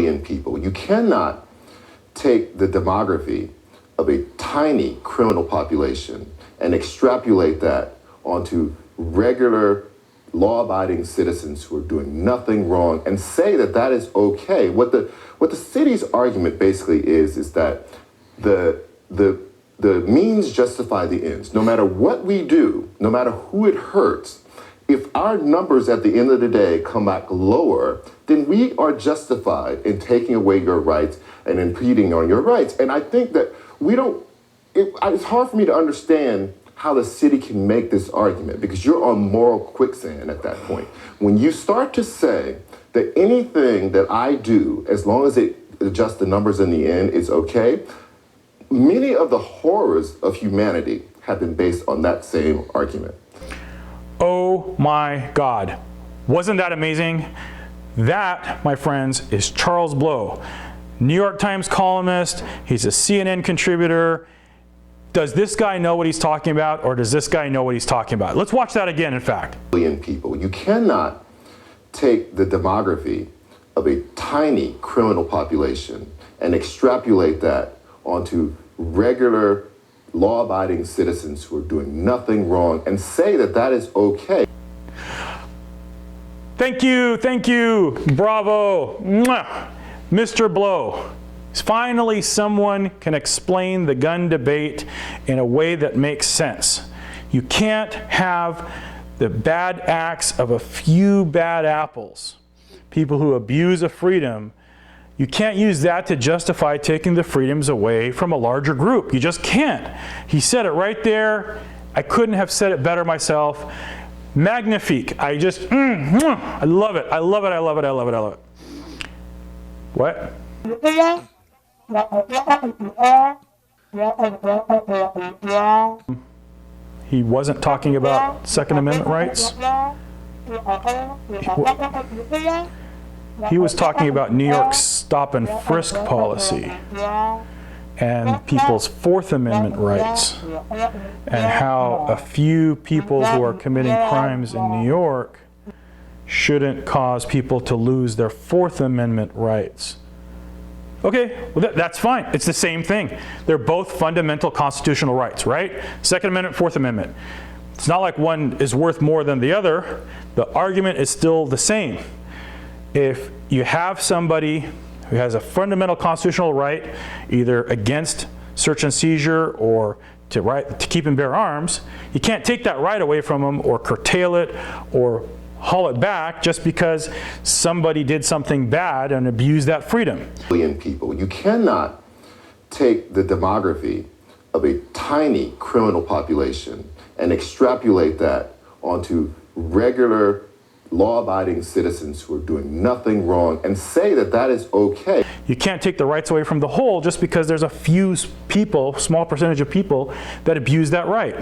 billion people. You cannot take the demography of a tiny criminal population and extrapolate that onto regular law-abiding citizens who are doing nothing wrong and say that that is okay. What the city's argument basically is that the means justify the ends. No matter what we do, no matter who it hurts, if our numbers at the end of the day come back lower, then we are justified in taking away your rights and impeding on your rights. And I think that it's hard for me to understand how the city can make this argument, because you're on moral quicksand at that point. When you start to say that anything that I do, as long as it adjusts the numbers in the end, is okay, many of the horrors of humanity have been based on that same argument. Oh my God. Wasn't that amazing? That, my friends, is Charles Blow, New York Times columnist. He's a CNN contributor. Does this guy know what he's talking about, or does this guy know what he's talking about? Let's watch that again, in fact. Billion people. You cannot take the demography of a tiny criminal population and extrapolate that onto regular law-abiding citizens who are doing nothing wrong and say that that is okay. Thank you, bravo, mwah. Mr. Blow. Finally, someone can explain the gun debate in a way that makes sense. You can't have the bad acts of a few bad apples, people who abuse a freedom. You can't use that to justify taking the freedoms away from a larger group. You just can't. He said it right there. I couldn't have said it better myself. Magnifique. I just, I love it. I love it. I love it. I love it. I love it. What? He wasn't talking about Second Amendment rights. He was talking about New York's stop and frisk policy and people's Fourth Amendment rights, and how a few people who are committing crimes in New York shouldn't cause people to lose their Fourth Amendment rights. Okay, well that's fine. It's the same thing. They're both fundamental constitutional rights, right? Second Amendment, Fourth Amendment. It's not like one is worth more than the other. The argument is still the same. If you have somebody who has a fundamental constitutional right, either against search and seizure or to keep and bear arms, you can't take that right away from them or curtail it or haul it back just because somebody did something bad and abused that freedom. Billion people. You cannot take the demography of a tiny criminal population and extrapolate that onto regular law-abiding citizens who are doing nothing wrong and say that that is okay. You can't take the rights away from the whole just because there's a few people, small percentage of people, that abuse that right.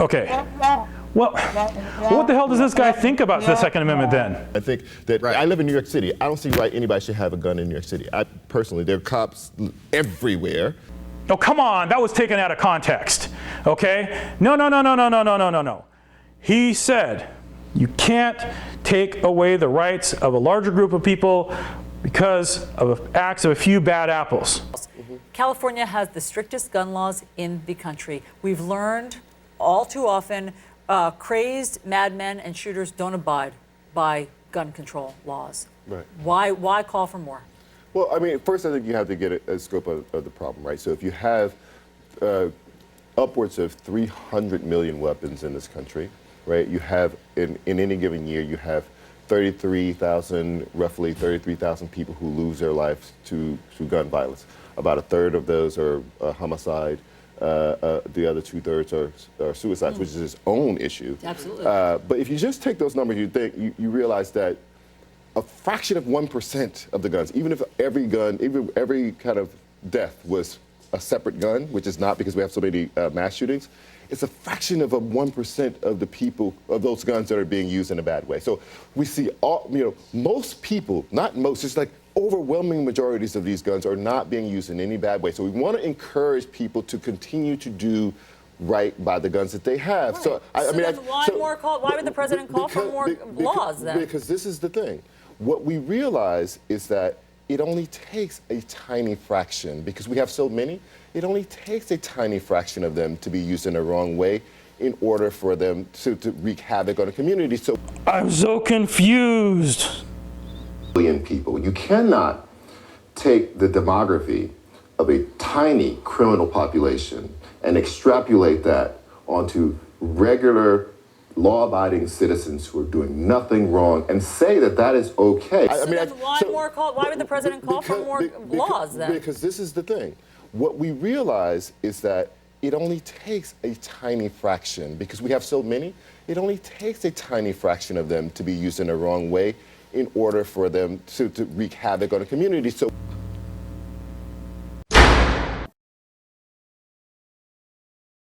Okay. Well, what the hell does this guy think about the Second Amendment then? I think that I live in New York City. I don't see why anybody should have a gun in New York City. Personally, there are cops everywhere. Oh, come on, that was taken out of context, okay? No. He said you can't take away the rights of a larger group of people because of acts of a few bad apples. California has the strictest gun laws in the country. We've learned all too often crazed madmen and shooters don't abide by gun control laws. Right. Why call for more? Well, I mean, first I think you have to get a scope of the problem, right? So if you have upwards of 300 million weapons in this country, right? You have, in any given year, you have roughly 33,000 people who lose their lives to gun violence. About a third of those are homicide. The other 2/3 are suicides, which is its own issue. Absolutely. But if you just take those numbers, you realize that a fraction of 1% of the guns, even if every kind of death was a separate gun, which is not because we have so many mass shootings, it's a fraction of 1% of the people, of those guns that are being used in a bad way. So we see most people, not most, just like overwhelming majorities of these guns are not being used in any bad way. So we want to encourage people to continue to do right by the guns that they have. Right. So, Why would the president call for more laws then? Because this is the thing. What we realize is that it only takes a tiny fraction, because we have so many, it only takes a tiny fraction of them to be used in the wrong way in order for them to wreak havoc on a community. So I'm so confused. Billion people. You cannot take the demography of a tiny criminal population and extrapolate that onto regular law-abiding citizens who are doing nothing wrong and say that that is okay. Why would the president call for more laws then? Because this is the thing. What we realize is that it only takes a tiny fraction, because we have so many, it only takes a tiny fraction of them to be used in the wrong way in order for them to wreak havoc on a community. So